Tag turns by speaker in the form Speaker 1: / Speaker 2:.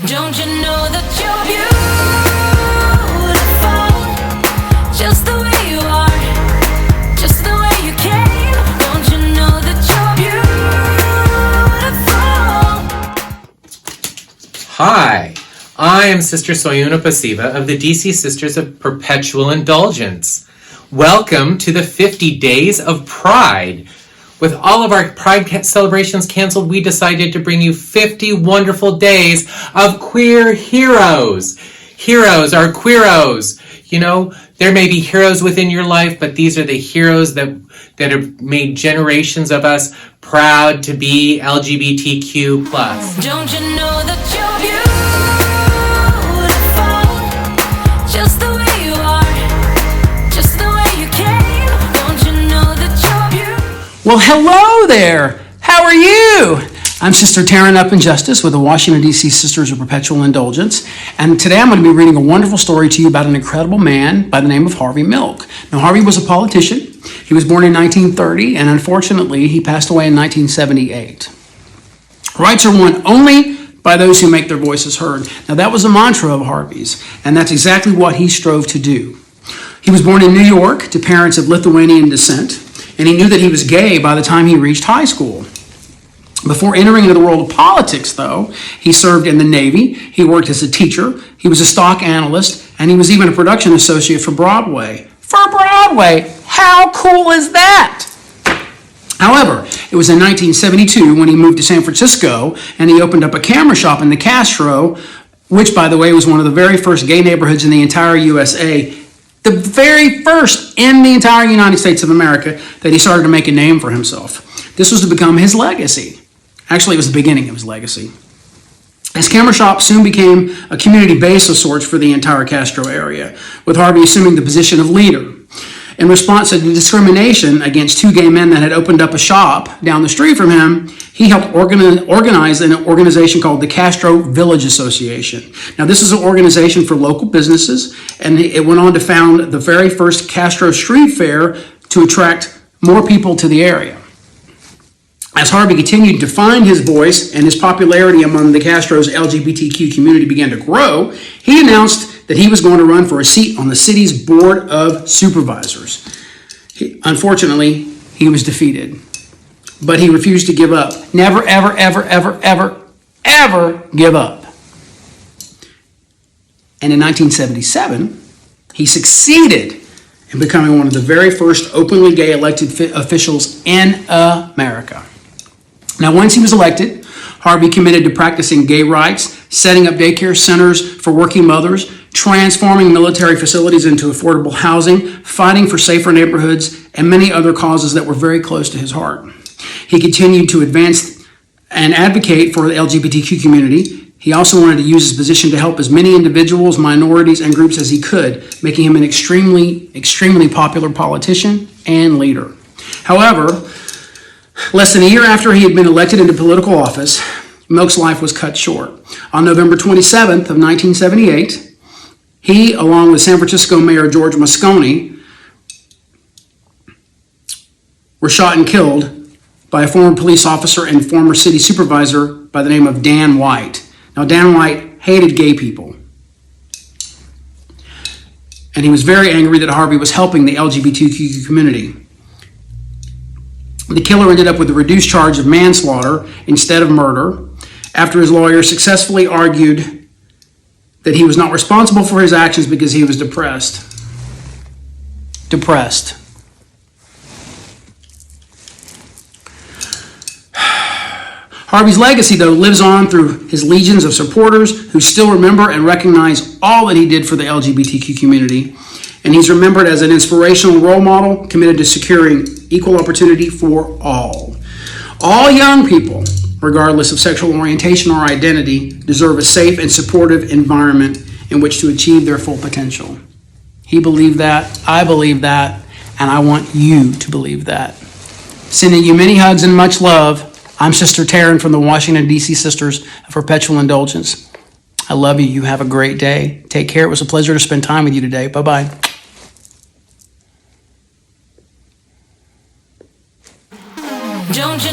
Speaker 1: Don't you know that you're beautiful, just the way you are, just the way you came. Don't you know that you're beautiful?
Speaker 2: Hi, I am Sister Soyuna Pasiva of the DC Sisters of Perpetual Indulgence. Welcome to the 50 Days of Pride. With all of our Pride celebrations canceled, we decided to bring you 50 wonderful days of queer heroes. Heroes are queeros. You know, there may be heroes within your life, but these are the heroes that have made generations of us proud to be LGBTQ+.
Speaker 1: Don't you know that you're beautiful, just the way you are, just the way you came. Don't you know that you're beautiful?
Speaker 3: Well, hello there. How are you? I'm Sister Taryn Up in Justice with the Washington, D.C. Sisters of Perpetual Indulgence. And today I'm going to be reading a wonderful story to you about an incredible man by the name of Harvey Milk. Now, Harvey was a politician. He was born in 1930, and unfortunately, he passed away in 1978. Rights are won only by those who make their voices heard. Now, that was a mantra of Harvey's, and that's exactly what he strove to do. He was born in New York to parents of Lithuanian descent, and he knew that he was gay by the time he reached high school. Before entering into the world of politics, though, he served in the Navy, he worked as a teacher, he was a stock analyst, and he was even a production associate for Broadway. For Broadway! How cool is that? However, it was in 1972 when he moved to San Francisco and he opened up a camera shop in the Castro, which, by the way, was one of the very first gay neighborhoods in the entire USA. The very first in the entire United States of America that he started to make a name for himself. This was to become his legacy. Actually, it was the beginning of his legacy. His camera shop soon became a community base of sorts for the entire Castro area, with Harvey assuming the position of leader. In response to the discrimination against two gay men that had opened up a shop down the street from him, he helped organize an organization called the Castro Village Association. Now, this is an organization for local businesses, and it went on to found the very first Castro Street Fair to attract more people to the area. As Harvey continued to find his voice and his popularity among the Castro's LGBTQ community began to grow, he announced that he was going to run for a seat on the city's Board of Supervisors. Unfortunately, he was defeated, but he refused to give up. Never, ever, ever, ever, ever, ever give up. And in 1977, he succeeded in becoming one of the very first openly gay elected officials in America. Now, once he was elected, Harvey committed to practicing gay rights, setting up daycare centers for working mothers, transforming military facilities into affordable housing, fighting for safer neighborhoods, and many other causes that were very close to his heart. He continued to advance and advocate for the LGBTQ community. He also wanted to use his position to help as many individuals, minorities, and groups as he could, making him an extremely, extremely popular politician and leader. However, less than a year after he had been elected into political office, Milk's life was cut short. On November 27th of 1978, he, along with San Francisco Mayor George Moscone, were shot and killed by a former police officer and former city supervisor by the name of Dan White. Now, Dan White hated gay people, and he was very angry that Harvey was helping the LGBTQ community. The killer ended up with a reduced charge of manslaughter instead of murder after his lawyer successfully argued that he was not responsible for his actions because he was depressed. Harvey's legacy, though, lives on through his legions of supporters who still remember and recognize all that he did for the LGBTQ community. And he's remembered as an inspirational role model committed to securing equal opportunity for all. All young people, regardless of sexual orientation or identity, deserve a safe and supportive environment in which to achieve their full potential. He believed that, I believe that, and I want you to believe that. Sending you many hugs and much love, I'm Sister Taryn from the Washington, D.C. Sisters of Perpetual Indulgence. I love you. You have a great day. Take care. It was a pleasure to spend time with you today. Bye-bye.
Speaker 1: Don't